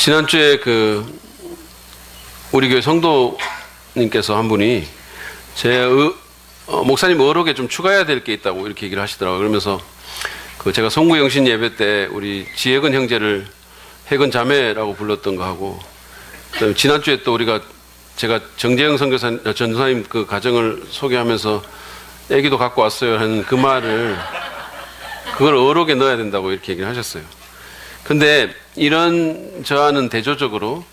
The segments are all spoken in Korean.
지난주에 우리 교회 성도님께서 한 분이 목사님 의록에 좀 추가해야 될 게 있다고 이렇게 얘기를 하시더라고요. 그러면서 제가 송구영신 예배 때 우리 지혜근 형제를 해근 자매라고 불렀던 거 하고, 그다음에 지난주에 또 제가 정재영 전사님 그 가정을 소개하면서 애기도 갖고 왔어요 하는 그 말을, 그걸 의록에 넣어야 된다고 이렇게 얘기를 하셨어요. 근데 저와는 대조적으로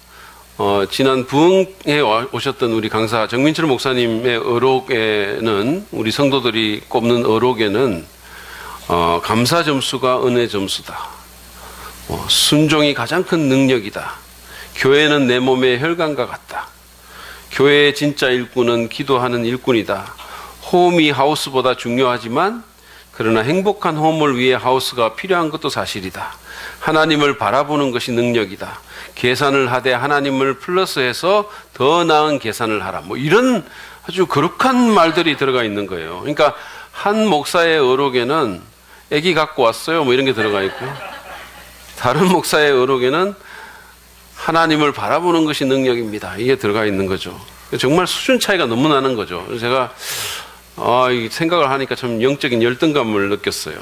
지난 부흥에 오셨던 우리 강사 정민철 목사님의 의록에는, 우리 성도들이 꼽는 의록에는 감사 점수가 은혜 점수다, 순종이 가장 큰 능력이다, 교회는 내 몸의 혈관과 같다, 교회의 진짜 일꾼은 기도하는 일꾼이다, 홈이 하우스보다 중요하지만 그러나 행복한 홈을 위해 하우스가 필요한 것도 사실이다, 하나님을 바라보는 것이 능력이다, 계산을 하되 하나님을 플러스해서 더 나은 계산을 하라, 이런 아주 거룩한 말들이 들어가 있는 거예요. 그러니까 한 목사의 의록에는 애기 갖고 왔어요 이런 게 들어가 있고요, 다른 목사의 의록에는 하나님을 바라보는 것이 능력입니다, 이게 들어가 있는 거죠. 정말 수준 차이가 너무 나는 거죠. 그래서 제가 이 생각을 하니까 참 영적인 열등감을 느꼈어요.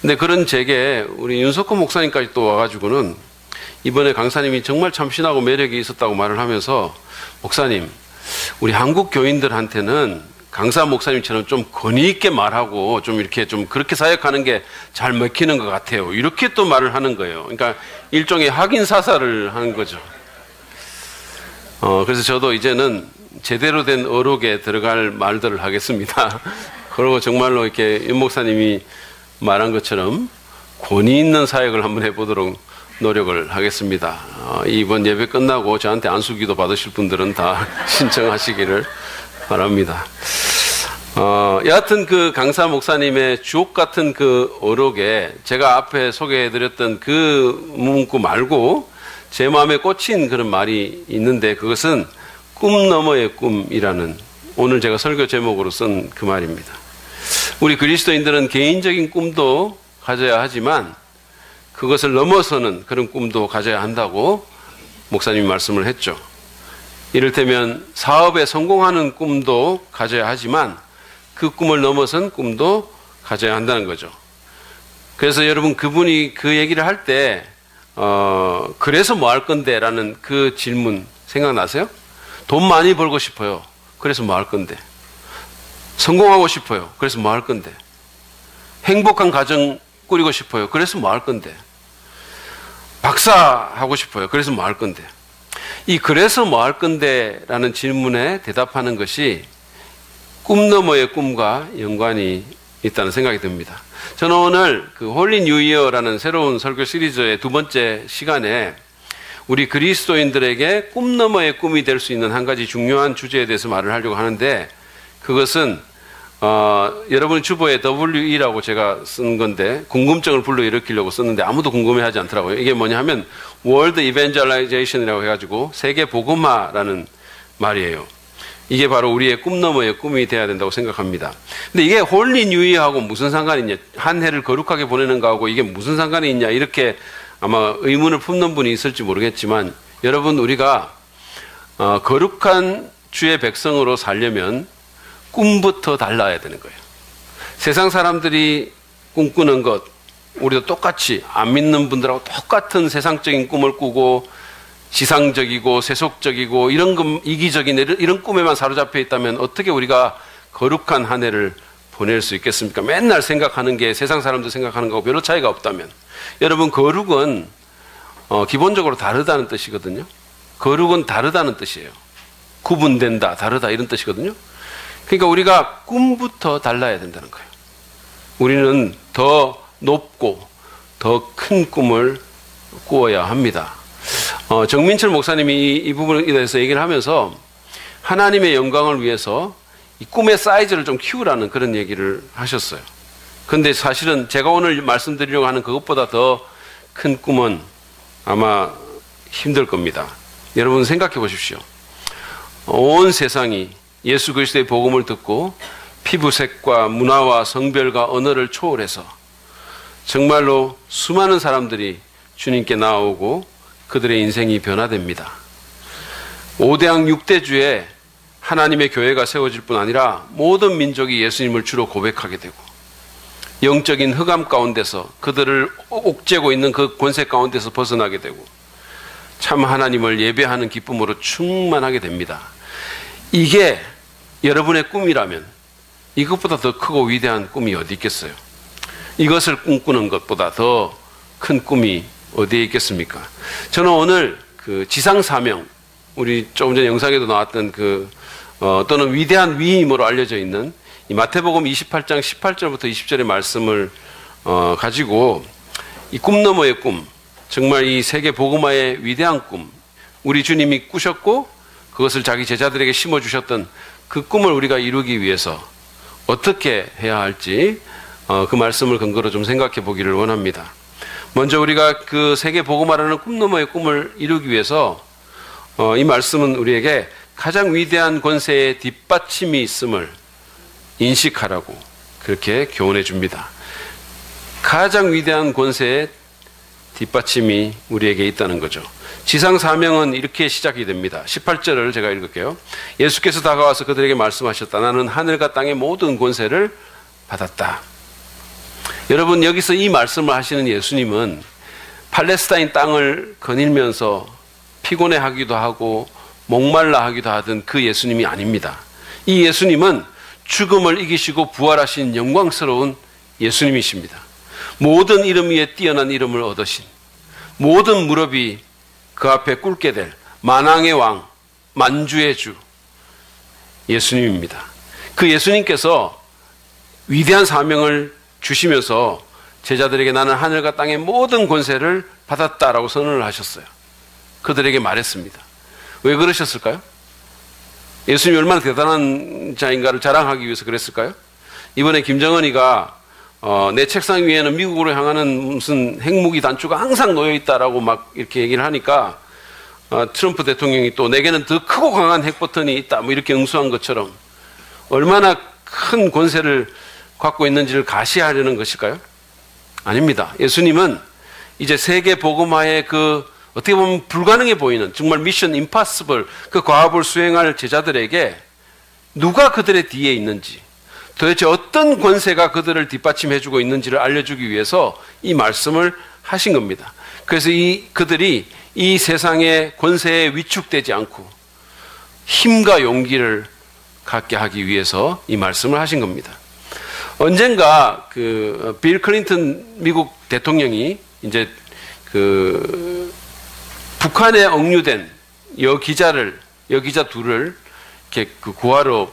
근데 그런 제게 우리 윤석호 목사님까지 또 와가지고는 이번에 강사님이 정말 참신하고 매력이 있었다고 말을 하면서, 목사님, 우리 한국 교인들한테는 강사 목사님처럼 좀 권위 있게 말하고 좀 이렇게 좀 그렇게 사역하는 게 잘 먹히는 것 같아요, 이렇게 또 말을 하는 거예요. 그러니까 일종의 확인 사살을 하는 거죠. 그래서 저도 이제는 제대로 된 의록에 들어갈 말들을 하겠습니다. 그리고 정말로 이렇게 윤 목사님이 말한 것처럼 권위 있는 사역을 한번 해보도록 노력을 하겠습니다. 이번 예배 끝나고 저한테 안수기도 받으실 분들은 다 신청하시기를 바랍니다. 여하튼 그 강사 목사님의 주옥 같은 그 의록에 제가 앞에 소개해드렸던 그 문구 말고 제 마음에 꽂힌 그런 말이 있는데, 그것은 꿈 너머의 꿈이라는 오늘 제가 설교 제목으로 쓴 그 말입니다. 우리 그리스도인들은 개인적인 꿈도 가져야 하지만 그것을 넘어서는 그런 꿈도 가져야 한다고 목사님이 말씀을 했죠. 이를테면 사업에 성공하는 꿈도 가져야 하지만 그 꿈을 넘어선 꿈도 가져야 한다는 거죠. 그래서 여러분, 그분이 그 얘기를 할 때 그래서 뭐 할 건데 라는 그 질문 생각나세요? 돈 많이 벌고 싶어요. 그래서 뭐 할 건데? 성공하고 싶어요. 그래서 뭐 할 건데? 행복한 가정 꾸리고 싶어요. 그래서 뭐 할 건데? 박사하고 싶어요. 그래서 뭐 할 건데? 이 그래서 뭐 할 건데 라는 질문에 대답하는 것이 꿈 너머의 꿈과 연관이 있다는 생각이 듭니다. 저는 오늘 그 홀리 뉴 이어라는 새로운 설교 시리즈의 두 번째 시간에 우리 그리스도인들에게 꿈 너머의 꿈이 될 수 있는 한 가지 중요한 주제에 대해서 말을 하려고 하는데, 그것은 여러분 주보에 WE라고 제가 쓴 건데, 궁금증을 불러일으키려고 썼는데 아무도 궁금해하지 않더라고요. 이게 뭐냐 하면 World Evangelization이라고 해가지고 세계 복음화라는 말이에요. 이게 바로 우리의 꿈 너머의 꿈이 돼야 된다고 생각합니다. 근데 이게 홀리 뉴 이어하고 무슨 상관이 있냐, 한 해를 거룩하게 보내는 거하고 이게 무슨 상관이 있냐, 이렇게 아마 의문을 품는 분이 있을지 모르겠지만, 여러분, 우리가 거룩한 주의 백성으로 살려면 꿈부터 달라야 되는 거예요. 세상 사람들이 꿈꾸는 것, 우리도 똑같이 안 믿는 분들하고 똑같은 세상적인 꿈을 꾸고 지상적이고 세속적이고 이기적인 이런 꿈에만 사로잡혀 있다면 어떻게 우리가 거룩한 한 해를 보낼 수 있겠습니까? 맨날 생각하는 게 세상 사람들 생각하는 거하고 별로 차이가 없다면. 여러분, 거룩은 기본적으로 다르다는 뜻이거든요. 거룩은 다르다는 뜻이에요. 구분된다, 다르다, 이런 뜻이거든요. 그러니까 우리가 꿈부터 달라야 된다는 거예요. 우리는 더 높고 더 큰 꿈을 꾸어야 합니다. 정민철 목사님이 이 부분에 대해서 얘기를 하면서 하나님의 영광을 위해서 이 꿈의 사이즈를 좀 키우라는 그런 얘기를 하셨어요. 그런데 사실은 제가 오늘 말씀드리려고 하는 그것보다 더 큰 꿈은 아마 힘들 겁니다. 여러분 생각해 보십시오. 온 세상이 예수 그리스도의 복음을 듣고 피부색과 문화와 성별과 언어를 초월해서 정말로 수많은 사람들이 주님께 나오고 그들의 인생이 변화됩니다. 5대왕 6대주에 하나님의 교회가 세워질 뿐 아니라 모든 민족이 예수님을 주로 고백하게 되고 영적인 흑암 가운데서 그들을 옥죄고 있는 그 권세 가운데서 벗어나게 되고 참 하나님을 예배하는 기쁨으로 충만하게 됩니다. 이게 여러분의 꿈이라면 이것보다 더 크고 위대한 꿈이 어디 있겠어요? 이것을 꿈꾸는 것보다 더 큰 꿈이 어디에 있겠습니까? 저는 오늘 그 지상 사명, 우리 조금 전에 영상에도 나왔던 또는 위대한 위임으로 알려져 있는 이 마태복음 28장 18절부터 20절의 말씀을 가지고 이 꿈 너머의 꿈, 정말 이 세계 복음화의 위대한 꿈, 우리 주님이 꾸셨고 그것을 자기 제자들에게 심어주셨던 그 꿈을 우리가 이루기 위해서 어떻게 해야 할지 그 말씀을 근거로 좀 생각해 보기를 원합니다. 먼저 우리가 그 세계 복음화라는 꿈 너머의 꿈을 이루기 위해서 이 말씀은 우리에게 가장 위대한 권세의 뒷받침이 있음을 인식하라고 그렇게 교훈해 줍니다. 가장 위대한 권세의 뒷받침이 우리에게 있다는 거죠. 지상 사명은 이렇게 시작이 됩니다. 18절을 제가 읽을게요. 예수께서 다가와서 그들에게 말씀하셨다. 나는 하늘과 땅의 모든 권세를 받았다. 여러분, 여기서 이 말씀을 하시는 예수님은 팔레스타인 땅을 거닐면서 피곤해하기도 하고 목말라 하기도 하던 그 예수님이 아닙니다. 이 예수님은 죽음을 이기시고 부활하신 영광스러운 예수님이십니다. 모든 이름 위에 뛰어난 이름을 얻으신, 모든 무릎이 그 앞에 꿇게 될 만왕의 왕, 만주의 주 예수님입니다. 그 예수님께서 위대한 사명을 주시면서 제자들에게 나는 하늘과 땅의 모든 권세를 받았다라고 선언을 하셨어요. 그들에게 말했습니다. 왜 그러셨을까요? 예수님이 얼마나 대단한 자인가를 자랑하기 위해서 그랬을까요? 이번에 김정은이가 내 책상 위에는 미국으로 향하는 무슨 핵무기 단추가 항상 놓여 있다라고 막 이렇게 얘기를 하니까 트럼프 대통령이 또 내게는 더 크고 강한 핵 버튼이 있다 뭐 이렇게 응수한 것처럼 얼마나 큰 권세를 갖고 있는지를 가시하려는 것일까요? 아닙니다. 예수님은 이제 세계 복음화의 어떻게 보면 불가능해 보이는 정말 미션 임파서블 그 과업을 수행할 제자들에게 누가 그들의 뒤에 있는지 도대체 어떤 권세가 그들을 뒷받침해주고 있는지를 알려주기 위해서 이 말씀을 하신 겁니다. 그래서 그들이 이 세상의 권세에 위축되지 않고 힘과 용기를 갖게 하기 위해서 이 말씀을 하신 겁니다. 언젠가 빌 클린턴 미국 대통령이 이제 북한에 억류된 여기자 둘을 이렇게 구하러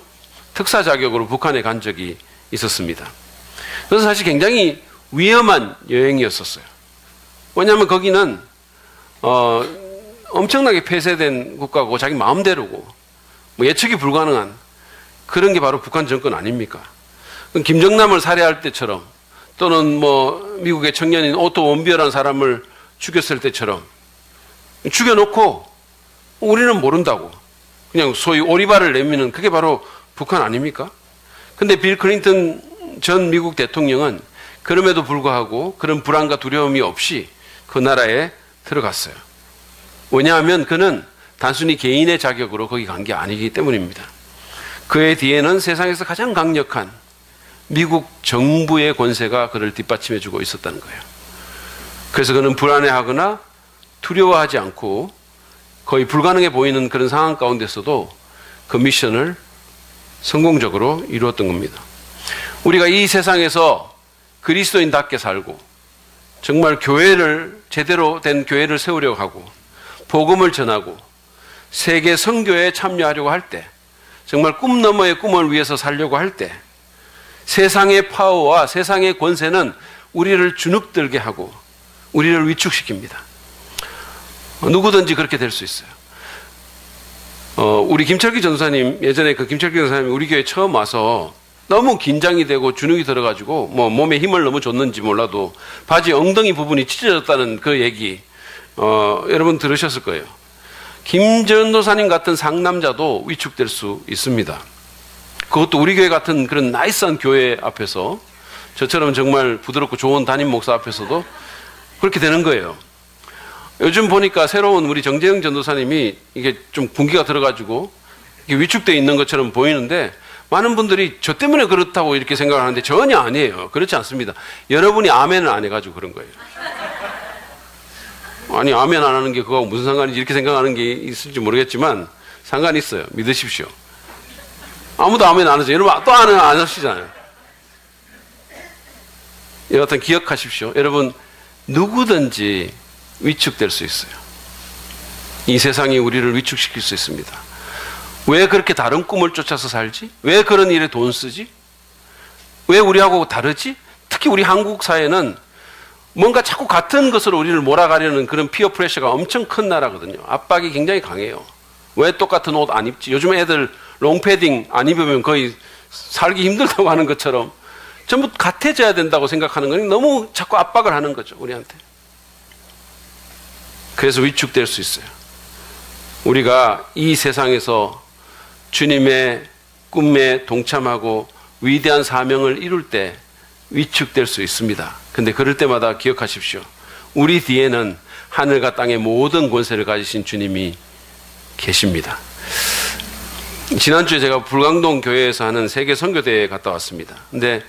특사 자격으로 북한에 간 적이 있었습니다. 그래서 사실 굉장히 위험한 여행이었었어요. 왜냐하면 거기는 엄청나게 폐쇄된 국가고 자기 마음대로고 뭐 예측이 불가능한 그런 게 바로 북한 정권 아닙니까? 김정남을 살해할 때처럼 또는 뭐 미국의 청년인 오토 원비어라는 사람을 죽였을 때처럼 죽여놓고 우리는 모른다고 그냥 소위 오리발을 내미는 그게 바로 북한 아닙니까? 근데 빌 클린턴 전 미국 대통령은 그럼에도 불구하고 그런 불안과 두려움이 없이 그 나라에 들어갔어요. 왜냐하면 그는 단순히 개인의 자격으로 거기 간 게 아니기 때문입니다. 그의 뒤에는 세상에서 가장 강력한 미국 정부의 권세가 그를 뒷받침해주고 있었다는 거예요. 그래서 그는 불안해하거나 두려워하지 않고 거의 불가능해 보이는 그런 상황 가운데서도 그 미션을 성공적으로 이루었던 겁니다. 우리가 이 세상에서 그리스도인답게 살고 정말 제대로 된 교회를 세우려고 하고 복음을 전하고 세계 선교에 참여하려고 할 때 정말 꿈 너머의 꿈을 위해서 살려고 할 때 세상의 파워와 세상의 권세는 우리를 주눅들게 하고 우리를 위축시킵니다. 누구든지 그렇게 될 수 있어요. 우리 김철기 전사님, 예전에 김철기 전사님이 우리 교회에 처음 와서 너무 긴장이 되고 주눅이 들어가지고 뭐 몸에 힘을 너무 줬는지 몰라도 바지 엉덩이 부분이 찢어졌다는 그 얘기 여러분 들으셨을 거예요. 김 전도사님 같은 상남자도 위축될 수 있습니다. 그것도 우리 교회 같은 그런 나이스한 교회 앞에서 저처럼 정말 부드럽고 좋은 담임 목사 앞에서도 그렇게 되는 거예요. 요즘 보니까 새로운 우리 정재영 전도사님이 이게 좀 분기가 들어가지고 이게 위축되어 있는 것처럼 보이는데 많은 분들이 저 때문에 그렇다고 이렇게 생각을 하는데 전혀 아니에요. 그렇지 않습니다. 여러분이 아멘을 안 해가지고 그런 거예요. 아니, 아멘 안 하는 게 그거하고 무슨 상관인지 이렇게 생각하는 게 있을지 모르겠지만 상관이 있어요. 믿으십시오. 아무도 아멘 안 하죠. 여러분 또 안 하시잖아요. 여하튼 기억하십시오. 여러분, 누구든지 위축될 수 있어요. 이 세상이 우리를 위축시킬 수 있습니다. 왜 그렇게 다른 꿈을 쫓아서 살지? 왜 그런 일에 돈 쓰지? 왜 우리하고 다르지? 특히 우리 한국 사회는 뭔가 자꾸 같은 것으로 우리를 몰아가려는 그런 피어 프레셔가 엄청 큰 나라거든요. 압박이 굉장히 강해요. 왜 똑같은 옷 안 입지? 요즘 애들 롱패딩 안 입으면 거의 살기 힘들다고 하는 것처럼 전부 같아져야 된다고 생각하는 건 너무 자꾸 압박을 하는 거죠, 우리한테. 그래서 위축될 수 있어요. 우리가 이 세상에서 주님의 꿈에 동참하고 위대한 사명을 이룰 때 위축될 수 있습니다. 근데 그럴 때마다 기억하십시오. 우리 뒤에는 하늘과 땅의 모든 권세를 가지신 주님이 계십니다. 지난주에 제가 불광동 교회에서 하는 세계 선교대회에 갔다 왔습니다. 근데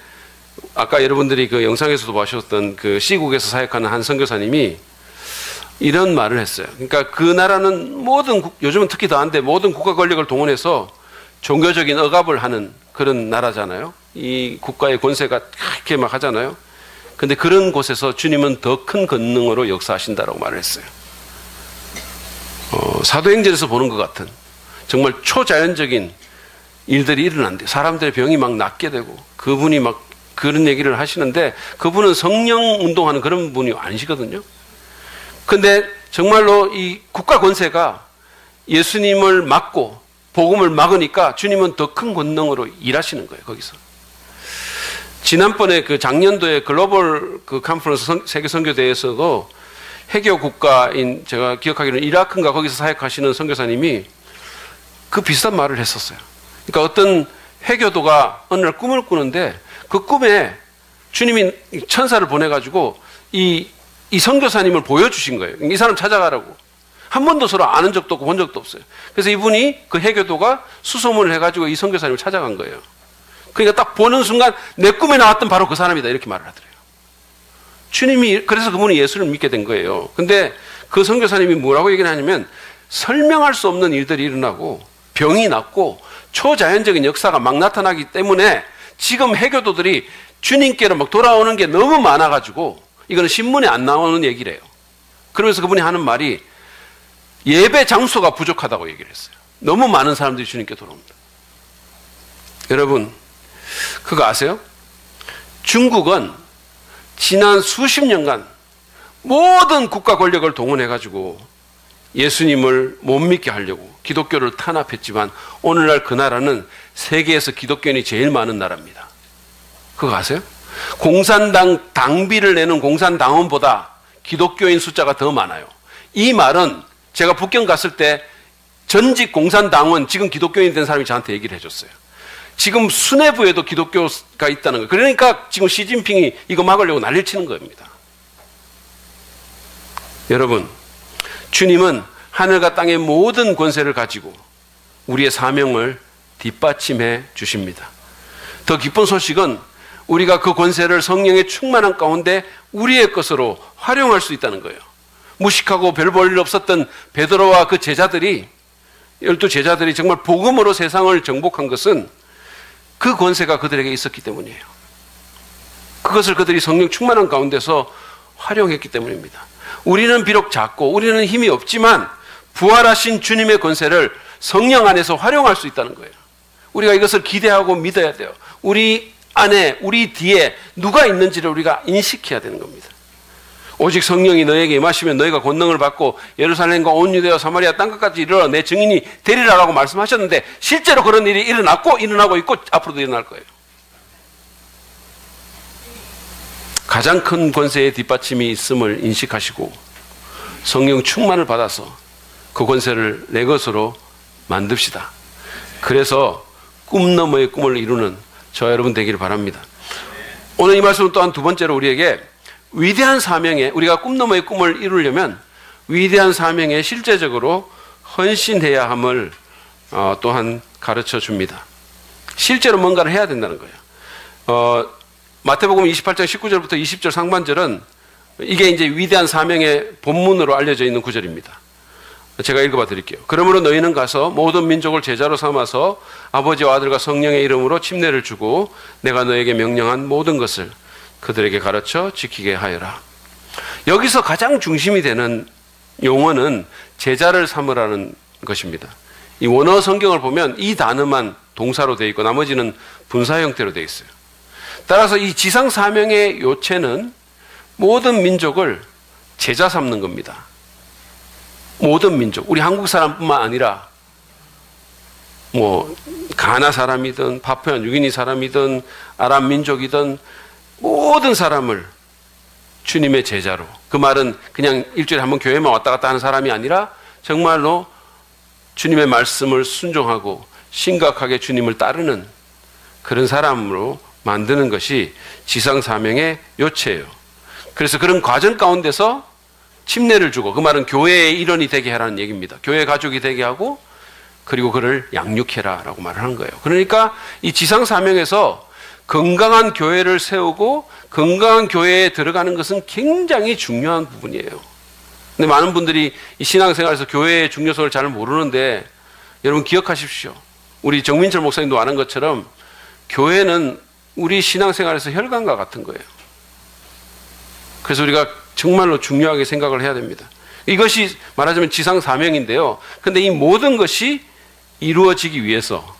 아까 여러분들이 그 영상에서도 보셨던 그 C국에서 사역하는 한 선교사님이 이런 말을 했어요. 그러니까 그 나라는 요즘은 특히 더한데 모든 국가 권력을 동원해서 종교적인 억압을 하는 그런 나라잖아요. 이 국가의 권세가 이렇게 막 하잖아요. 근데 그런 곳에서 주님은 더 큰 권능으로 역사하신다라고 말을 했어요. 사도행전에서 보는 것 같은 정말 초자연적인 일들이 일어난대요. 사람들의 병이 막 낫게 되고 그분이 막 그런 얘기를 하시는데 그분은 성령 운동하는 그런 분이 아니시거든요. 근데 정말로 이 국가 권세가 예수님을 막고 복음을 막으니까 주님은 더 큰 권능으로 일하시는 거예요, 거기서. 지난번에 그 작년도에 글로벌 그 컨퍼런스 세계 선교대회에서도 해교 국가인 제가 기억하기로는 이라크인가 거기서 사역하시는 선교사님이 그 비슷한 말을 했었어요. 그러니까 어떤 해교도가 어느 날 꿈을 꾸는데 그 꿈에 주님이 천사를 보내가지고 이 선교사님을 보여주신 거예요. 이 사람 찾아가라고. 한 번도 서로 아는 적도 없고 본 적도 없어요. 그래서 이분이 그 해교도가 수소문을 해가지고 이 선교사님을 찾아간 거예요. 그러니까 딱 보는 순간 내 꿈에 나왔던 바로 그 사람이다 이렇게 말을 하더래요. 주님이 그래서 그분이 예수를 믿게 된 거예요. 근데 그 선교사님이 뭐라고 얘기를 하냐면 설명할 수 없는 일들이 일어나고 병이 낫고 초자연적인 역사가 막 나타나기 때문에 지금 해교도들이 주님께로 막 돌아오는 게 너무 많아가지고 이거는 신문에 안 나오는 얘기래요. 그러면서 그분이 하는 말이 예배 장소가 부족하다고 얘기를 했어요. 너무 많은 사람들이 주님께 돌아옵니다. 여러분, 그거 아세요? 중국은 지난 수십 년간 모든 국가 권력을 동원해가지고 예수님을 못 믿게 하려고 기독교를 탄압했지만 오늘날 그 나라는 세계에서 기독교인이 제일 많은 나라입니다. 그거 아세요? 공산당 당비를 내는 공산당원보다 기독교인 숫자가 더 많아요. 이 말은 제가 북경 갔을 때 전직 공산당원 지금 기독교인 된 사람이 저한테 얘기를 해줬어요. 지금 수뇌부에도 기독교가 있다는 거예요. 그러니까 지금 시진핑이 이거 막으려고 난리를 치는 겁니다. 여러분, 주님은 하늘과 땅의 모든 권세를 가지고 우리의 사명을 뒷받침해 주십니다. 더 기쁜 소식은 우리가 그 권세를 성령의 충만한 가운데 우리의 것으로 활용할 수 있다는 거예요. 무식하고 별 볼 일 없었던 베드로와 그 제자들이 12제자들이 정말 복음으로 세상을 정복한 것은 그 권세가 그들에게 있었기 때문이에요. 그것을 그들이 성령 충만한 가운데서 활용했기 때문입니다. 우리는 비록 작고 우리는 힘이 없지만 부활하신 주님의 권세를 성령 안에서 활용할 수 있다는 거예요. 우리가 이것을 기대하고 믿어야 돼요. 우리 안에, 우리 뒤에 누가 있는지를 우리가 인식해야 되는 겁니다. 오직 성령이 너에게 임하시면 너희가 권능을 받고 예루살렘과 온 유대와 사마리아 땅끝까지 이르러 내 증인이 되리라라고 말씀하셨는데 실제로 그런 일이 일어나고 있고 앞으로도 일어날 거예요. 가장 큰 권세의 뒷받침이 있음을 인식하시고 성령 충만을 받아서 그 권세를 내 것으로 만듭시다. 그래서 꿈 너머의 꿈을 이루는 저와 여러분 되기를 바랍니다. 오늘 이 말씀은 또한 두 번째로 우리에게 위대한 사명에 우리가 꿈 너머의 꿈을 이루려면 위대한 사명에 실제적으로 헌신해야 함을 또한 가르쳐 줍니다. 실제로 뭔가를 해야 된다는 거예요. 마태복음 28장 19절부터 20절 상반절은 이게 이제 위대한 사명의 본문으로 알려져 있는 구절입니다. 제가 읽어봐 드릴게요. 그러므로 너희는 가서 모든 민족을 제자로 삼아서 아버지와 아들과 성령의 이름으로 침례를 주고 내가 너에게 명령한 모든 것을 그들에게 가르쳐 지키게 하여라. 여기서 가장 중심이 되는 용어는 제자를 삼으라는 것입니다. 이 원어 성경을 보면 이 단어만 동사로 되어 있고 나머지는 분사 형태로 되어 있어요. 따라서 이 지상 사명의 요체는 모든 민족을 제자 삼는 겁니다. 모든 민족, 우리 한국 사람뿐만 아니라 가나 사람이든 파푸아 뉴기니 사람이든 아랍 민족이든 모든 사람을 주님의 제자로, 그 말은 그냥 일주일에 한 번 교회만 왔다 갔다 하는 사람이 아니라 정말로 주님의 말씀을 순종하고 심각하게 주님을 따르는 그런 사람으로 만드는 것이 지상 사명의 요체예요. 그래서 그런 과정 가운데서 침례를 주고, 그 말은 교회의 일원이 되게 하라는 얘기입니다. 교회 가족이 되게 하고 그리고 그를 양육해라 라고 말을 하는 거예요. 그러니까 이 지상 사명에서 건강한 교회를 세우고 건강한 교회에 들어가는 것은 굉장히 중요한 부분이에요. 근데 많은 분들이 이 신앙생활에서 교회의 중요성을 잘 모르는데, 여러분 기억하십시오. 우리 정민철 목사님도 아는 것처럼 교회는 우리 신앙생활에서 혈관과 같은 거예요. 그래서 우리가 정말로 중요하게 생각을 해야 됩니다. 이것이 말하자면 지상 사명인데요. 근데 이 모든 것이 이루어지기 위해서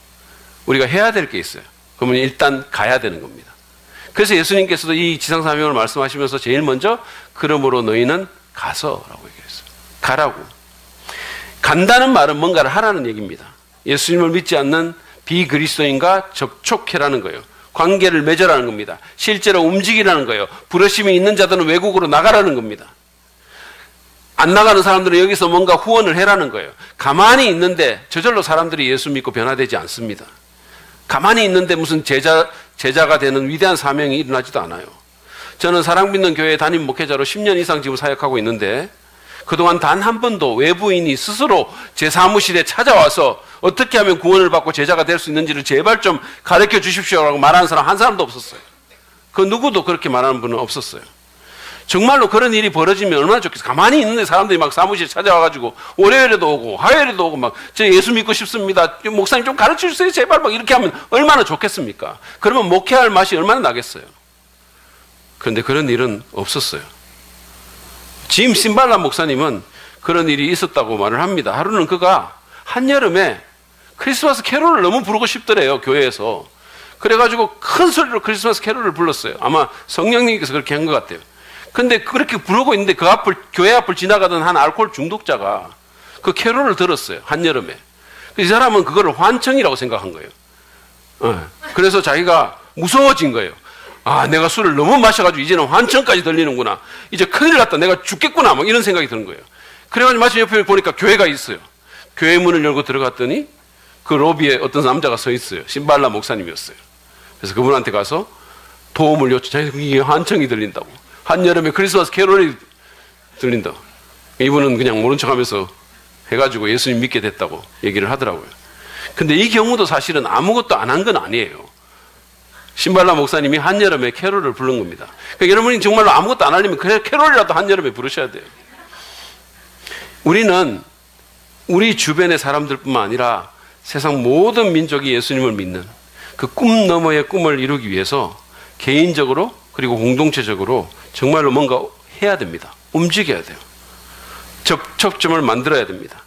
우리가 해야 될 게 있어요. 그러면 일단 가야 되는 겁니다. 그래서 예수님께서도 이 지상 사명을 말씀하시면서 제일 먼저 그러므로 너희는 가서라고 얘기했어요. 가라고. 간다는 말은 뭔가를 하라는 얘기입니다. 예수님을 믿지 않는 비그리스도인과 접촉해라는 거예요. 관계를 맺으라는 겁니다. 실제로 움직이라는 거예요. 부르심이 있는 자들은 외국으로 나가라는 겁니다. 안 나가는 사람들은 여기서 뭔가 후원을 해라는 거예요. 가만히 있는데 저절로 사람들이 예수 믿고 변화되지 않습니다. 가만히 있는데 무슨 제자가 되는 위대한 사명이 일어나지도 않아요. 저는 사랑받는 교회 담임 목회자로 10년 이상 지금 사역하고 있는데 그동안 단 한 번도 외부인이 스스로 제 사무실에 찾아와서 어떻게 하면 구원을 받고 제자가 될 수 있는지를 제발 좀 가르쳐 주십시오라고 말하는 사람 한 사람도 없었어요. 그 누구도 그렇게 말하는 분은 없었어요. 정말로 그런 일이 벌어지면 얼마나 좋겠어요. 가만히 있는데 사람들이 막 사무실에 찾아와가지고 월요일에도 오고 화요일에도 오고 막 저 예수 믿고 싶습니다. 목사님 좀 가르쳐 주세요. 제발 막 이렇게 하면 얼마나 좋겠습니까? 그러면 목회할 맛이 얼마나 나겠어요. 그런데 그런 일은 없었어요. 짐 심발라 목사님은 그런 일이 있었다고 말을 합니다. 하루는 그가 한여름에 크리스마스 캐롤을 너무 부르고 싶더래요, 교회에서. 그래가지고 큰 소리로 크리스마스 캐롤을 불렀어요. 아마 성령님께서 그렇게 한 것 같아요. 근데 그렇게 부르고 있는데 그 교회 앞을 지나가던 한 알코올 중독자가 그 캐롤을 들었어요, 한여름에. 이 사람은 그거를 환청이라고 생각한 거예요. 그래서 자기가 무서워진 거예요. 아, 내가 술을 너무 마셔가지고 이제는 환청까지 들리는구나. 이제 큰일 났다. 내가 죽겠구나. 막 이런 생각이 드는 거예요. 그래가지고 마침 옆에 보니까 교회가 있어요. 교회 문을 열고 들어갔더니 그 로비에 어떤 남자가 서 있어요. 심발라 목사님이었어요. 그래서 그분한테 가서 도움을 요청. 자기가 이게 환청이 들린다고. 한여름에 크리스마스 캐롤이 들린다. 이분은 그냥 모른 척하면서 해가지고 예수님 믿게 됐다고 얘기를 하더라고요. 근데 이 경우도 사실은 아무것도 안 한 건 아니에요. 신발라 목사님이 한여름에 캐롤을 부른 겁니다. 그러니까 여러분이 정말로 아무것도 안 하려면 캐롤이라도 한여름에 부르셔야 돼요. 우리는 우리 주변의 사람들뿐만 아니라 세상 모든 민족이 예수님을 믿는 그 꿈 너머의 꿈을 이루기 위해서 개인적으로 그리고 공동체적으로 정말로 뭔가 해야 됩니다. 움직여야 돼요. 접촉점을 만들어야 됩니다.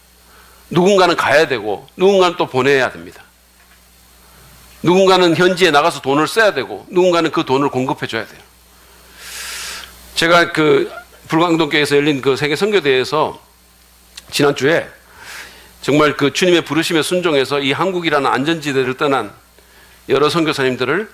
누군가는 가야 되고 누군가는 또 보내야 됩니다. 누군가는 현지에 나가서 돈을 써야 되고 누군가는 그 돈을 공급해 줘야 돼요. 제가 그 불광동교회에서 열린 그 세계 선교대회에서 지난주에 정말 그 주님의 부르심에 순종해서 이 한국이라는 안전지대를 떠난 여러 선교사님들을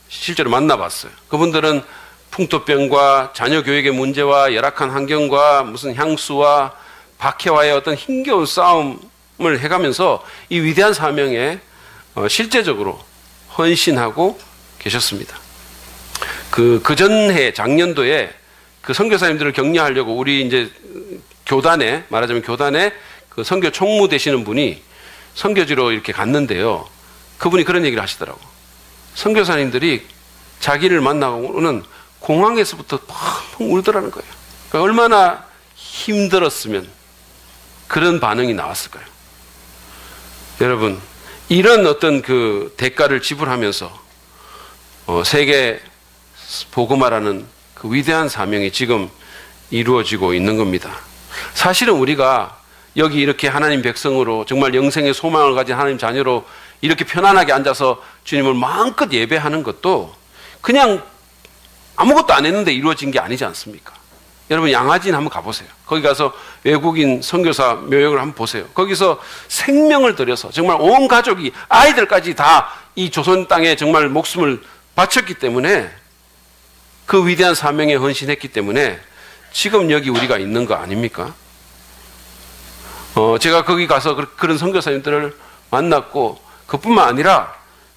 실제로 만나봤어요. 그분들은 풍토병과 자녀 교육의 문제와 열악한 환경과 무슨 향수와 박해와의 어떤 힘겨운 싸움을 해가면서 이 위대한 사명에 실제적으로 헌신하고 계셨습니다. 그 전해 작년도에 그 선교사님들을 격려하려고 우리 이제 교단에, 말하자면 교단에 그 선교 총무 되시는 분이 선교지로 이렇게 갔는데요. 그분이 그런 얘기를 하시더라고. 선교사님들이 자기를 만나고는 공항에서부터 펑펑 울더라는 거예요. 그러니까 얼마나 힘들었으면 그런 반응이 나왔을까요? 여러분, 이런 어떤 그 대가를 지불하면서 세계 복음화라는 그 위대한 사명이 지금 이루어지고 있는 겁니다. 사실은 우리가 여기 이렇게 하나님 백성으로 정말 영생의 소망을 가진 하나님 자녀로 이렇게 편안하게 앉아서 주님을 마음껏 예배하는 것도 그냥 아무것도 안 했는데 이루어진 게 아니지 않습니까? 여러분, 양화진 한번 가보세요. 거기 가서 외국인 선교사 묘역을 한번 보세요. 거기서 생명을 들여서 정말 온 가족이, 아이들까지 다 이 조선 땅에 정말 목숨을 바쳤기 때문에, 그 위대한 사명에 헌신했기 때문에 지금 여기 우리가 있는 거 아닙니까? 제가 거기 가서 그런 선교사님들을 만났고, 그뿐만 아니라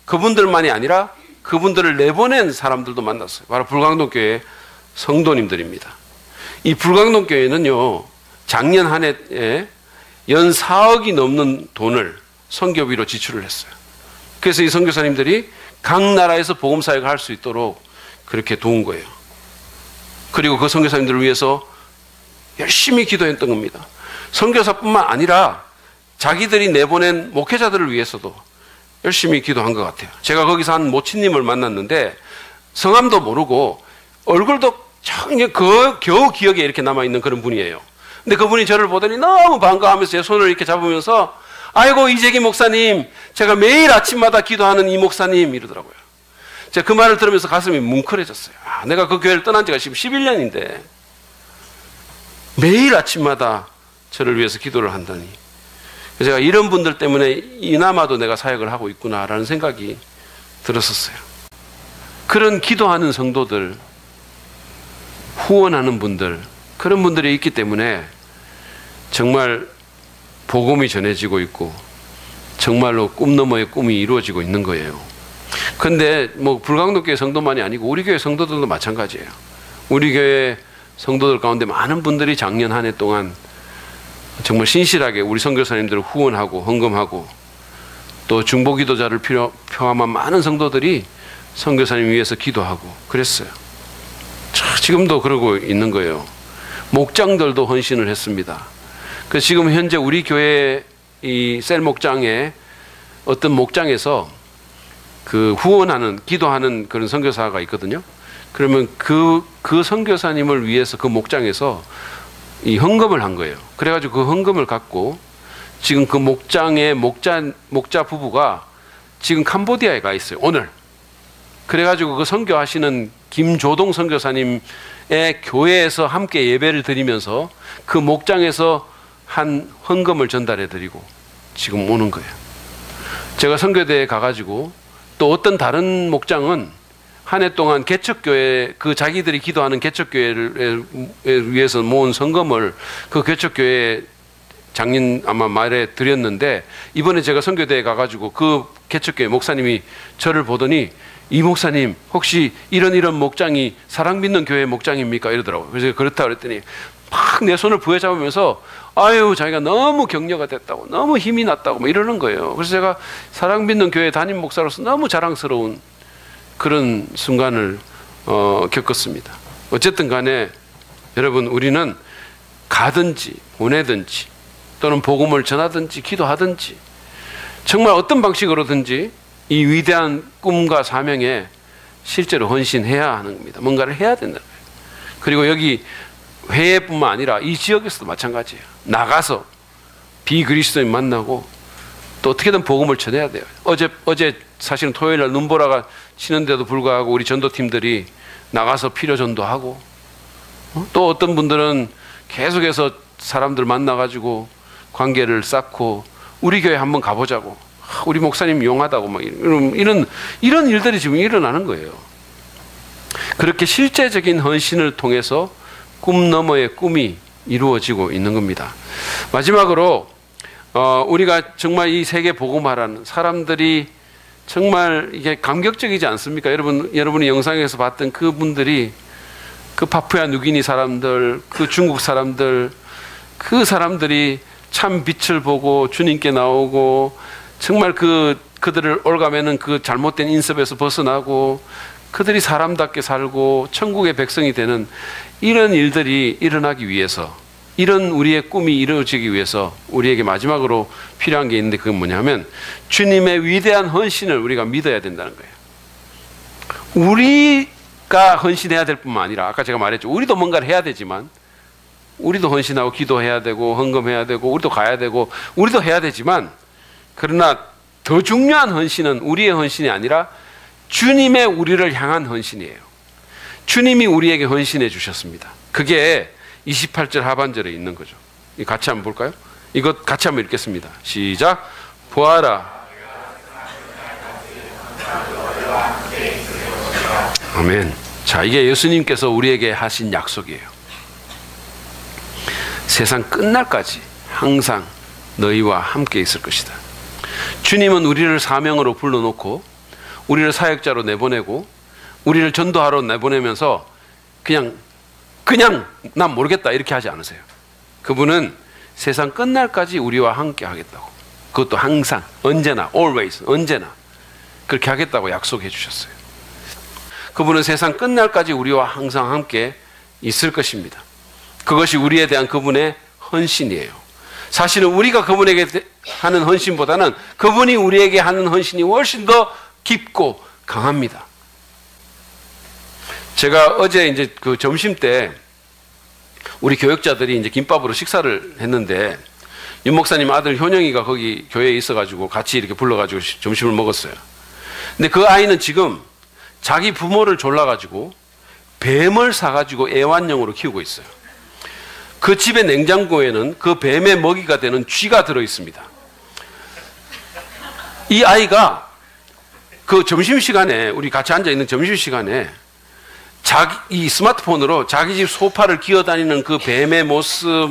그분들만이 아니라 그분들을 내보낸 사람들도 만났어요. 바로 불광동교회 성도님들입니다. 이 불광동교회는요, 작년 한 해에 연 4억이 넘는 돈을 선교비로 지출을 했어요. 그래서 이 선교사님들이 각 나라에서 복음사역을 할 수 있도록 그렇게 도운 거예요. 그리고 그 선교사님들을 위해서 열심히 기도했던 겁니다. 선교사뿐만 아니라 자기들이 내보낸 목회자들을 위해서도 열심히 기도한 것 같아요. 제가 거기서 한 모친님을 만났는데 성함도 모르고 얼굴도 겨우 기억에 이렇게 남아있는 그런 분이에요. 근데 그분이 저를 보더니 너무 반가워하면서 제 손을 이렇게 잡으면서, 아이고 이재기 목사님, 제가 매일 아침마다 기도하는 이 목사님, 이러더라고요. 제가 그 말을 들으면서 가슴이 뭉클해졌어요. 내가 그 교회를 떠난 지가 지금 11년인데 매일 아침마다 저를 위해서 기도를 한다니, 제가 이런 분들 때문에 이나마도 내가 사역을 하고 있구나라는 생각이 들었었어요. 그런 기도하는 성도들, 후원하는 분들, 그런 분들이 있기 때문에 정말 복음이 전해지고 있고 정말로 꿈 너머의 꿈이 이루어지고 있는 거예요. 근데 뭐 불광동교회 성도만이 아니고 우리 교회 성도들도 마찬가지예요. 우리 교회 성도들 가운데 많은 분들이 작년 한 해 동안 정말 신실하게 우리 선교사님들을 후원하고 헌금하고, 또 중보기도자를 포함한 많은 성도들이 선교사님 위해서 기도하고 그랬어요. 지금도 그러고 있는 거예요. 목장들도 헌신을 했습니다. 그래서 지금 현재 우리 교회 이 셀 목장에 어떤 목장에서 그 후원하는, 기도하는 그런 선교사가 있거든요. 그러면 그 선교사님을 위해서 그 목장에서 이 헌금을 한 거예요. 그래가지고 그 헌금을 갖고 지금 그 목장의 목자 부부가 지금 캄보디아에 가 있어요, 오늘. 그래가지고 그 선교하시는 김조동 선교사님의 교회에서 함께 예배를 드리면서 그 목장에서 한 헌금을 전달해 드리고 지금 오는 거예요. 제가 선교대에 가가지고 또 어떤 다른 목장은 한 해 동안 개척교회, 그 자기들이 기도하는 개척교회를 위해서 모은 성금을 그 개척교회 작년 아마 말에 드렸는데, 이번에 제가 선교대에 가가지고 그 개척교회 목사님이 저를 보더니, 이 목사님 혹시 이런 목장이 사랑 믿는 교회 목장입니까? 이러더라고요. 그래서 그렇다 그랬더니 막 내 손을 부여잡으면서 아유 자기가 너무 격려가 됐다고, 너무 힘이 났다고 뭐 이러는 거예요. 그래서 제가 사랑 믿는 교회 담임 목사로서 너무 자랑스러운 그런 순간을 겪었습니다. 어쨌든 간에 여러분, 우리는 가든지 보내든지 또는 복음을 전하든지 기도하든지 정말 어떤 방식으로든지 이 위대한 꿈과 사명에 실제로 헌신해야 하는 겁니다. 뭔가를 해야 된다는 거예요. 그리고 여기 회의뿐만 아니라 이 지역에서도 마찬가지예요. 나가서 비그리스도인 만나고 또 어떻게든 복음을 전해야 돼요. 어제 사실은 토요일 날 눈보라가 치는데도 불구하고 우리 전도팀들이 나가서 필요 전도하고, 또 어떤 분들은 계속해서 사람들 만나가지고 관계를 쌓고 우리 교회 한번 가보자고, 우리 목사님 용하다고 막 이런 일들이 지금 일어나는 거예요. 그렇게 실제적인 헌신을 통해서 꿈 너머의 꿈이 이루어지고 있는 겁니다. 마지막으로 우리가 정말 이 세계 복음화라는, 사람들이 정말 이게 감격적이지 않습니까? 여러분이 영상에서 봤던 그분들이, 그 파푸아 누기니 사람들, 그 중국 사람들, 그 사람들이 참 빛을 보고 주님께 나오고 정말 그들을 올가매는 그 잘못된 인습에서 벗어나고 그들이 사람답게 살고 천국의 백성이 되는 이런 일들이 일어나기 위해서, 이런 우리의 꿈이 이루어지기 위해서 우리에게 마지막으로 필요한 게 있는데, 그건 뭐냐면 주님의 위대한 헌신을 우리가 믿어야 된다는 거예요. 우리가 헌신해야 될 뿐만 아니라, 아까 제가 말했죠, 우리도 뭔가를 해야 되지만, 우리도 헌신하고 기도해야 되고 헌금해야 되고 우리도 가야 되고 우리도 해야 되지만, 그러나 더 중요한 헌신은 우리의 헌신이 아니라 주님의 우리를 향한 헌신이에요. 주님이 우리에게 헌신해 주셨습니다. 그게 28절 하반절에 있는 거죠. 같이 한번 볼까요? 이것 같이 한번 읽겠습니다. 시작. 보아라. 아멘. 자, 이게 예수님께서 우리에게 하신 약속이에요. 세상 끝날까지 항상 너희와 함께 있을 것이다. 주님은 우리를 사명으로 불러놓고 우리를 사역자로 내보내고 우리를 전도하러 내보내면서 그냥 난 모르겠다 이렇게 하지 않으세요. 그분은 세상 끝날까지 우리와 함께 하겠다고, 그것도 항상, 언제나, always, 언제나 그렇게 하겠다고 약속해 주셨어요. 그분은 세상 끝날까지 우리와 항상 함께 있을 것입니다. 그것이 우리에 대한 그분의 헌신이에요. 사실은 우리가 그분에게 하는 헌신보다는 그분이 우리에게 하는 헌신이 훨씬 더 깊고 강합니다. 제가 어제 이제 그 점심 때 우리 교역자들이 이제 김밥으로 식사를 했는데, 윤 목사님 아들 효영이가 거기 교회에 있어가지고 같이 이렇게 불러가지고 점심을 먹었어요. 근데 그 아이는 지금 자기 부모를 졸라가지고 뱀을 사가지고 애완용으로 키우고 있어요. 그 집의 냉장고에는 그 뱀의 먹이가 되는 쥐가 들어 있습니다. 이 아이가 그 점심시간에, 우리 같이 앉아있는 점심시간에 이 스마트폰으로 자기 집 소파를 기어다니는 그 뱀의 모습,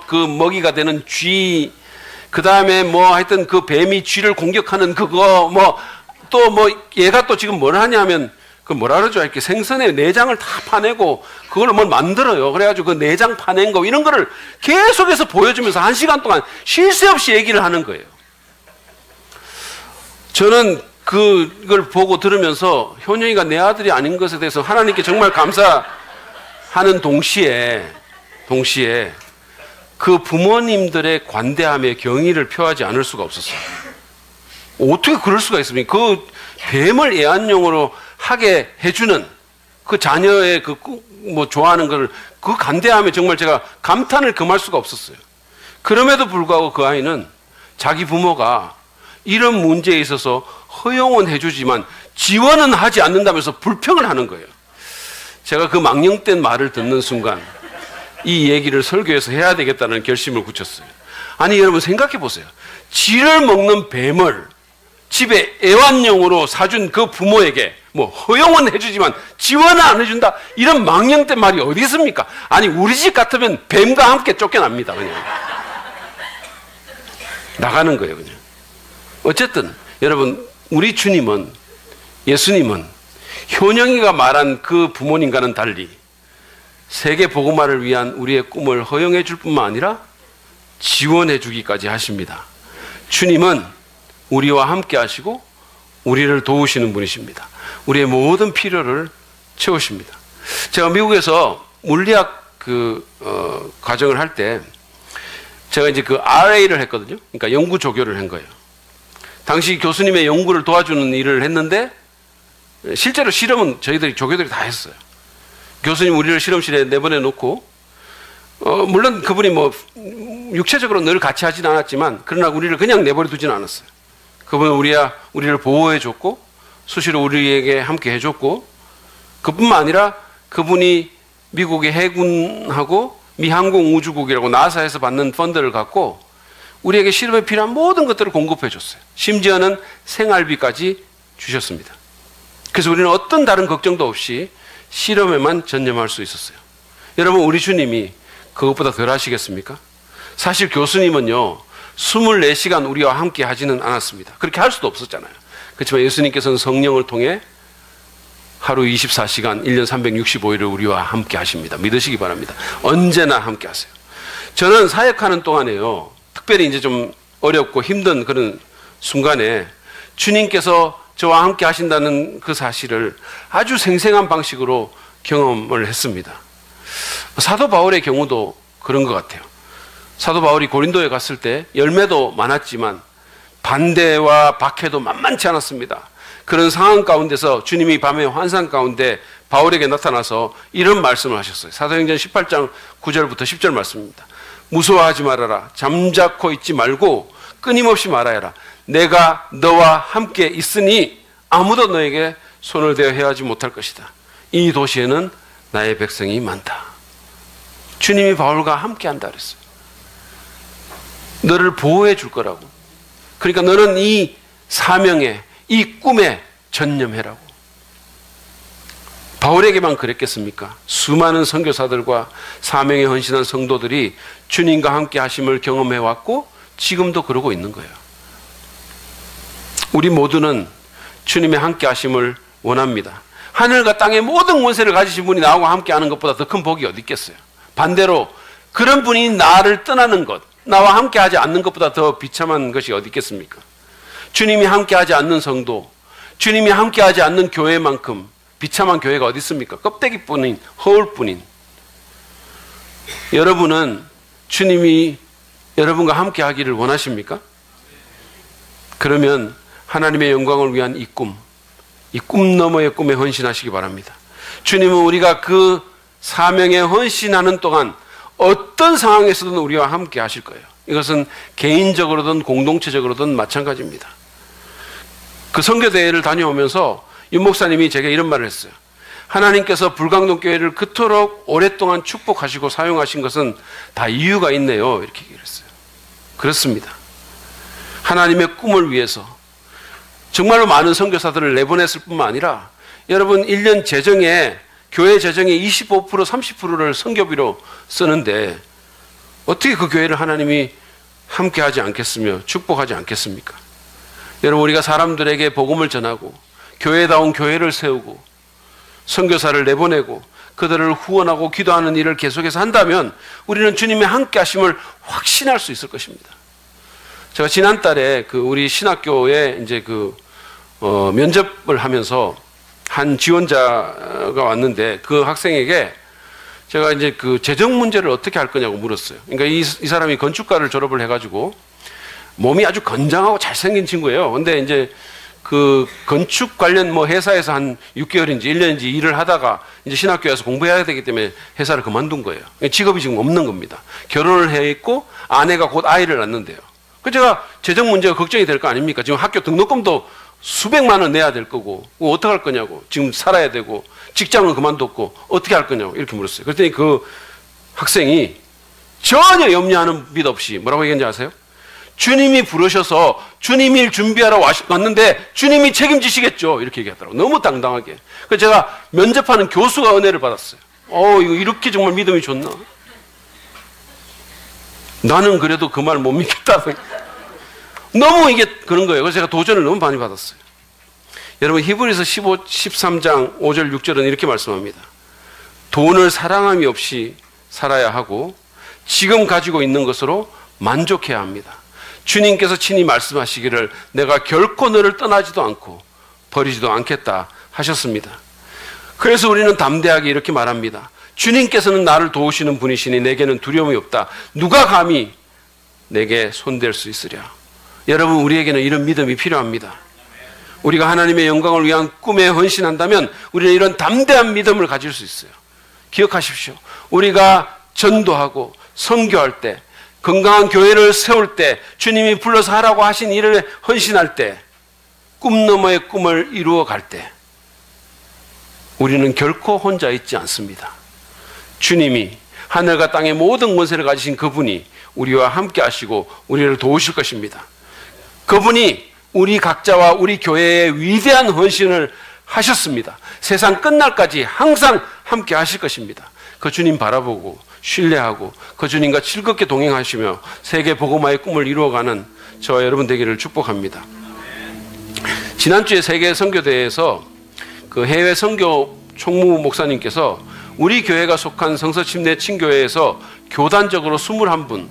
그 먹이가 되는 쥐, 그 다음에 하여튼 그 뱀이 쥐를 공격하는 그거, 얘가 또 지금 뭘 하냐면, 그 뭐라 그러죠? 이렇게 생선의 내장을 다 파내고 그걸로 뭘 만들어요. 그래가지고 그 내장 파낸 거 이런 거를 계속해서 보여주면서 1시간 동안 쉴 새 없이 얘기를 하는 거예요. 저는 그걸 보고 들으면서 효영이가 내 아들이 아닌 것에 대해서 하나님께 정말 감사하는 동시에 그 부모님들의 관대함에 경의를 표하지 않을 수가 없었어요. 어떻게 그럴 수가 있습니까? 그 뱀을 애완용으로 하게 해주는 그 자녀의 좋아하는 걸, 그 간대함에 정말 제가 감탄을 금할 수가 없었어요. 그럼에도 불구하고 그 아이는 자기 부모가 이런 문제에 있어서 허용은 해주지만 지원은 하지 않는다면서 불평을 하는 거예요. 제가 그 망령된 말을 듣는 순간 이 얘기를 설교에서 해야 되겠다는 결심을 굳혔어요. 아니, 여러분 생각해 보세요. 쥐를 먹는 뱀을 집에 애완용으로 사준 그 부모에게 허용은 해주지만 지원은 안 해준다, 이런 망령된 말이 어디 있습니까? 아니, 우리 집 같으면 뱀과 함께 쫓겨납니다. 그냥 나가는 거예요. 그냥. 어쨌든 여러분, 우리 주님은, 예수님은 효영이가 말한 그 부모님과는 달리 세계 복음화를 위한 우리의 꿈을 허용해 줄 뿐만 아니라 지원해 주기까지 하십니다. 주님은 우리와 함께 하시고 우리를 도우시는 분이십니다. 우리의 모든 필요를 채우십니다. 제가 미국에서 물리학 과정을 할 때 제가 이제 그 RA를 했거든요. 그러니까 연구 조교를 한 거예요. 당시 교수님의 연구를 도와주는 일을 했는데 실제로 실험은 조교들이 다 했어요. 교수님 우리를 실험실에 내보내 놓고 물론 그분이 육체적으로 늘 같이 하진 않았지만, 그러나 우리를 그냥 내버려 두지는 않았어요. 그분은 우리를 보호해 줬고 수시로 우리에게 함께 해줬고, 그뿐만 아니라 그분이 미국의 해군하고 미 항공우주국이라고 나사에서 받는 펀드를 갖고 우리에게 실험에 필요한 모든 것들을 공급해 줬어요. 심지어는 생활비까지 주셨습니다. 그래서 우리는 어떤 다른 걱정도 없이 실험에만 전념할 수 있었어요. 여러분, 우리 주님이 그것보다 덜 하시겠습니까? 사실 교수님은요 24시간 우리와 함께 하지는 않았습니다. 그렇게 할 수도 없었잖아요. 그렇지만 예수님께서는 성령을 통해 하루 24시간 1년 365일을 우리와 함께 하십니다. 믿으시기 바랍니다. 언제나 함께 하세요. 저는 사역하는 동안에요, 특별히 이제 좀 어렵고 힘든 그런 순간에 주님께서 저와 함께 하신다는 그 사실을 아주 생생한 방식으로 경험을 했습니다. 사도 바울의 경우도 그런 것 같아요. 사도 바울이 고린도에 갔을 때 열매도 많았지만 반대와 박해도 만만치 않았습니다. 그런 상황 가운데서 주님이 밤의 환상 가운데 바울에게 나타나서 이런 말씀을 하셨어요. 사도행전 18장 9절부터 10절 말씀입니다. 무서워하지 말아라. 잠자코 있지 말고 끊임없이 말하여라. 내가 너와 함께 있으니 아무도 너에게 손을 대어 해하지 못할 것이다. 이 도시에는 나의 백성이 많다. 주님이 바울과 함께 한다 그랬어요. 너를 보호해 줄 거라고. 그러니까 너는 이 사명에, 이 꿈에 전념해라고. 바울에게만 그랬겠습니까? 수많은 선교사들과 사명에 헌신한 성도들이 주님과 함께 하심을 경험해 왔고 지금도 그러고 있는 거예요. 우리 모두는 주님의 함께 하심을 원합니다. 하늘과 땅의 모든 권세를 가지신 분이 나하고 함께 하는 것보다 더 큰 복이 어디 있겠어요? 반대로 그런 분이 나를 떠나는 것, 나와 함께 하지 않는 것보다 더 비참한 것이 어디 있겠습니까? 주님이 함께 하지 않는 성도, 주님이 함께 하지 않는 교회만큼 비참한 교회가 어디 있습니까? 껍데기뿐인, 허울뿐인. 여러분은 주님이 여러분과 함께 하기를 원하십니까? 그러면 하나님의 영광을 위한 이 꿈 너머의 꿈에 헌신하시기 바랍니다. 주님은 우리가 그 사명에 헌신하는 동안 어떤 상황에서든 우리와 함께 하실 거예요. 이것은 개인적으로든 공동체적으로든 마찬가지입니다. 그 선교대회를 다녀오면서 윤 목사님이 제게 이런 말을 했어요. 하나님께서 불광동 교회를 그토록 오랫동안 축복하시고 사용하신 것은 다 이유가 있네요. 이렇게 얘기를 했어요. 그렇습니다. 하나님의 꿈을 위해서 정말로 많은 선교사들을 내보냈을 뿐만 아니라 여러분 1년 재정에 교회 재정의 25% 30%를 선교비로 쓰는데 어떻게 그 교회를 하나님이 함께하지 않겠으며 축복하지 않겠습니까? 여러분 우리가 사람들에게 복음을 전하고 교회다운 교회를 세우고 선교사를 내보내고 그들을 후원하고 기도하는 일을 계속해서 한다면 우리는 주님의 함께하심을 확신할 수 있을 것입니다. 제가 지난달에 우리 신학교에 이제 면접을 하면서 한 지원자가 왔는데 그 학생에게 제가 이제 재정 문제를 어떻게 할 거냐고 물었어요. 그러니까 이 사람이 건축가를 졸업을 해가지고 몸이 아주 건장하고 잘생긴 친구예요. 근데 이제 건축 관련 회사에서 한 6개월인지 1년인지 일을 하다가 이제 신학교에서 공부해야 되기 때문에 회사를 그만둔 거예요. 직업이 지금 없는 겁니다. 결혼을 해 있고 아내가 곧 아이를 낳는데요. 그래서 제가 재정 문제가 걱정이 될 거 아닙니까? 지금 학교 등록금도 수백만 원 내야 될 거고 어떻게 할 거냐고. 지금 살아야 되고 직장은 그만뒀고 어떻게 할 거냐고 이렇게 물었어요. 그랬더니 그 학생이 전혀 염려하는 빛 없이 뭐라고 얘기했는지 아세요? 주님이 부르셔서 주님 일 준비하러 왔는데 주님이 책임지시겠죠. 이렇게 얘기하더라고요. 너무 당당하게. 그래서 제가 면접하는 교수가 은혜를 받았어요. 이거 이렇게 정말 믿음이 좋나? 나는 그래도 그 말 못 믿겠다. 너무 이게 그런 거예요. 그래서 제가 도전을 너무 많이 받았어요. 여러분 히브리서 13장 5절 6절은 이렇게 말씀합니다. 돈을 사랑함이 없이 살아야 하고 지금 가지고 있는 것으로 만족해야 합니다. 주님께서 친히 말씀하시기를 내가 결코 너를 떠나지도 않고 버리지도 않겠다 하셨습니다. 그래서 우리는 담대하게 이렇게 말합니다. 주님께서는 나를 도우시는 분이시니 내게는 두려움이 없다. 누가 감히 내게 손댈 수 있으랴. 여러분 우리에게는 이런 믿음이 필요합니다. 우리가 하나님의 영광을 위한 꿈에 헌신한다면 우리는 이런 담대한 믿음을 가질 수 있어요. 기억하십시오. 우리가 전도하고 선교할 때 건강한 교회를 세울 때 주님이 불러서 하라고 하신 일을 헌신할 때 꿈 너머의 꿈을 이루어 갈 때 우리는 결코 혼자 있지 않습니다. 주님이 하늘과 땅의 모든 권세를 가지신 그분이 우리와 함께 하시고 우리를 도우실 것입니다. 그분이 우리 각자와 우리 교회에 위대한 헌신을 하셨습니다. 세상 끝날까지 항상 함께 하실 것입니다. 그 주님 바라보고 신뢰하고 그 주님과 즐겁게 동행하시며 세계 복음화의 꿈을 이루어가는 저와 여러분 되기를 축복합니다. 지난주에 세계 선교대회에서 그 해외 선교 총무 목사님께서 우리 교회가 속한 성서침례 친교회에서 교단적으로 21분,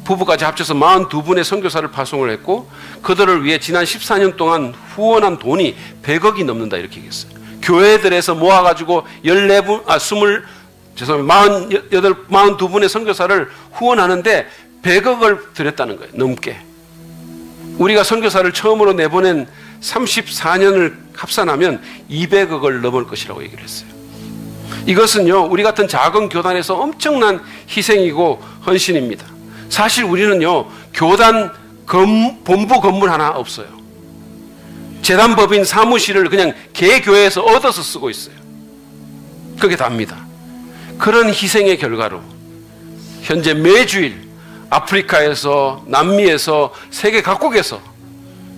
부부까지 합쳐서 42분의 선교사를 파송을 했고, 그들을 위해 지난 14년 동안 후원한 돈이 100억이 넘는다 이렇게 얘기했어요. 교회들에서 모아가지고 42분의 선교사를 후원하는데 100억을 드렸다는 거예요. 넘게. 우리가 선교사를 처음으로 내보낸 34년을 합산하면 200억을 넘을 것이라고 얘기를 했어요. 이것은요, 우리 같은 작은 교단에서 엄청난 희생이고 헌신입니다. 사실 우리는요, 교단 본부 건물 하나 없어요. 재단법인 사무실을 그냥 개교회에서 얻어서 쓰고 있어요. 그게 답니다. 그런 희생의 결과로 현재 매주일 아프리카에서, 남미에서, 세계 각국에서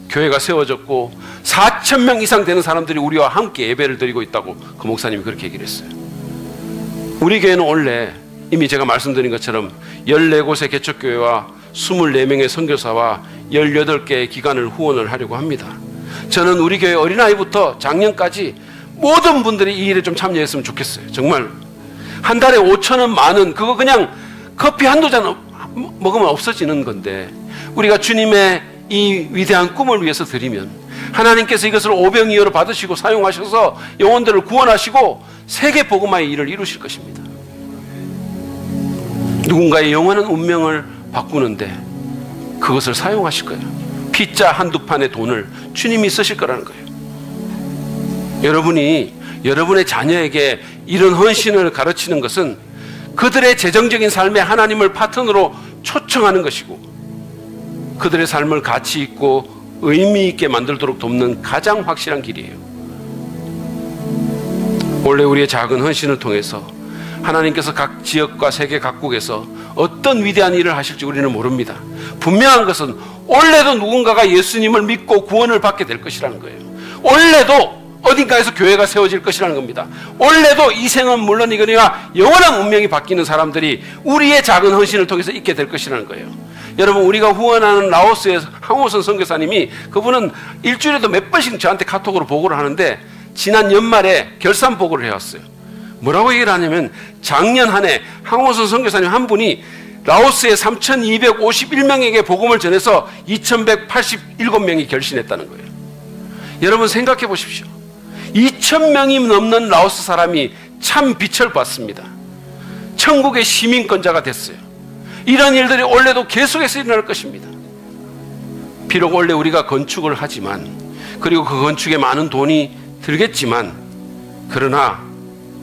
교회가 세워졌고 4,000명 이상 되는 사람들이 우리와 함께 예배를 드리고 있다고 그 목사님이 그렇게 얘기를 했어요. 우리 교회는 원래 이미 제가 말씀드린 것처럼 14곳의 개척교회와 24명의 선교사와 18개의 기관을 후원을 하려고 합니다. 저는 우리 교회 어린아이부터 장년까지 모든 분들이 이 일에 좀 참여했으면 좋겠어요. 정말 한 달에 5,000원, 10,000원, 그거 그냥 커피 한두 잔 먹으면 없어지는 건데, 우리가 주님의 이 위대한 꿈을 위해서 드리면 하나님께서 이것을 오병이어로 받으시고 사용하셔서 영혼들을 구원하시고 세계 복음화의 일을 이루실 것입니다. 누군가의 영원한 운명을 바꾸는데 그것을 사용하실 거예요. 피자 한두 판의 돈을 주님이 쓰실 거라는 거예요. 여러분이 여러분의 자녀에게 이런 헌신을 가르치는 것은 그들의 재정적인 삶에 하나님을 파트너로 초청하는 것이고, 그들의 삶을 가치 있고 의미 있게 만들도록 돕는 가장 확실한 길이에요. 원래 우리의 작은 헌신을 통해서 하나님께서 각 지역과 세계 각국에서 어떤 위대한 일을 하실지 우리는 모릅니다. 분명한 것은 원래도 누군가가 예수님을 믿고 구원을 받게 될 것이라는 거예요. 원래도 어딘가에서 교회가 세워질 것이라는 겁니다. 원래도 이 생은 물론이거니와 영원한 운명이 바뀌는 사람들이 우리의 작은 헌신을 통해서 있게 될 것이라는 거예요. 여러분, 우리가 후원하는 라오스의 항호선 선교사님이, 그분은 일주일에도 몇 번씩 저한테 카톡으로 보고를 하는데 지난 연말에 결산 보고를 해왔어요. 뭐라고 얘기를 하냐면, 작년 한 해 항호선 선교사님 한 분이 라오스의 3,251명에게 복음을 전해서 2,187명이 결신했다는 거예요. 여러분 생각해 보십시오. 2,000명이 넘는 라오스 사람이 참 빛을 봤습니다. 천국의 시민권자가 됐어요. 이런 일들이 원래도 계속해서 일어날 것입니다. 비록 원래 우리가 건축을 하지만, 그리고 그 건축에 많은 돈이 들겠지만, 그러나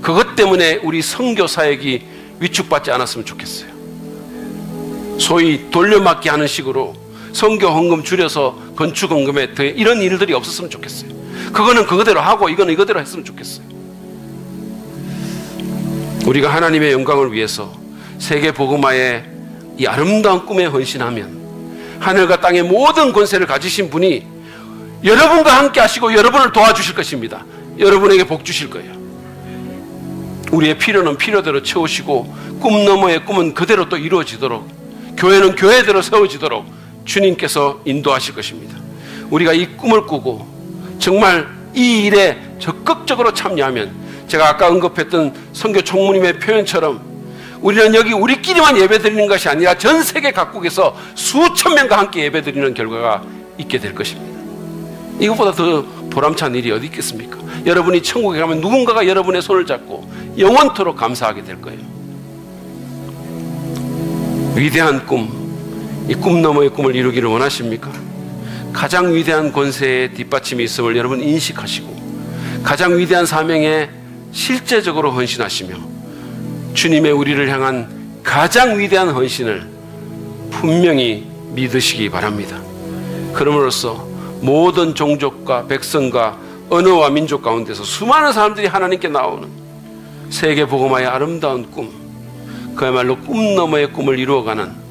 그것 때문에 우리 선교 사역이 위축받지 않았으면 좋겠어요. 소위 돌려막기 하는 식으로 선교 헌금 줄여서 건축 헌금에 더 이런 일들이 없었으면 좋겠어요. 그거는 그거대로 하고 이거는 이거대로 했으면 좋겠어요. 우리가 하나님의 영광을 위해서 세계 복음화의 이 아름다운 꿈에 헌신하면 하늘과 땅의 모든 권세를 가지신 분이 여러분과 함께 하시고 여러분을 도와주실 것입니다. 여러분에게 복 주실 거예요. 우리의 필요는 필요대로 채우시고 꿈 너머의 꿈은 그대로 또 이루어지도록, 교회는 교회대로 세워지도록 주님께서 인도하실 것입니다. 우리가 이 꿈을 꾸고 정말 이 일에 적극적으로 참여하면, 제가 아까 언급했던 선교 총무님의 표현처럼 우리는 여기 우리끼리만 예배드리는 것이 아니라 전 세계 각국에서 수천 명과 함께 예배드리는 결과가 있게 될 것입니다. 이것보다 더 보람찬 일이 어디 있겠습니까? 여러분이 천국에 가면 누군가가 여러분의 손을 잡고 영원토록 감사하게 될 거예요. 위대한 꿈, 이 꿈 너머의 꿈을 이루기를 원하십니까? 가장 위대한 권세의 뒷받침이 있음을 여러분 인식하시고 가장 위대한 사명에 실제적으로 헌신하시며 주님의 우리를 향한 가장 위대한 헌신을 분명히 믿으시기 바랍니다. 그럼으로써 모든 종족과 백성과 언어와 민족 가운데서 수많은 사람들이 하나님께 나오는 세계 복음화의 아름다운 꿈, 그야말로 꿈 너머의 꿈을 이루어가는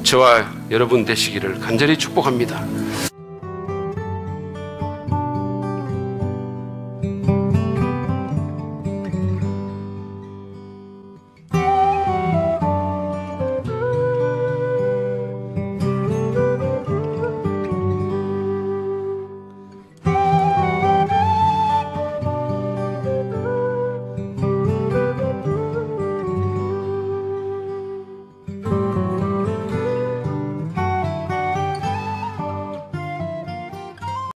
저와 여러분 되시기를 간절히 축복합니다.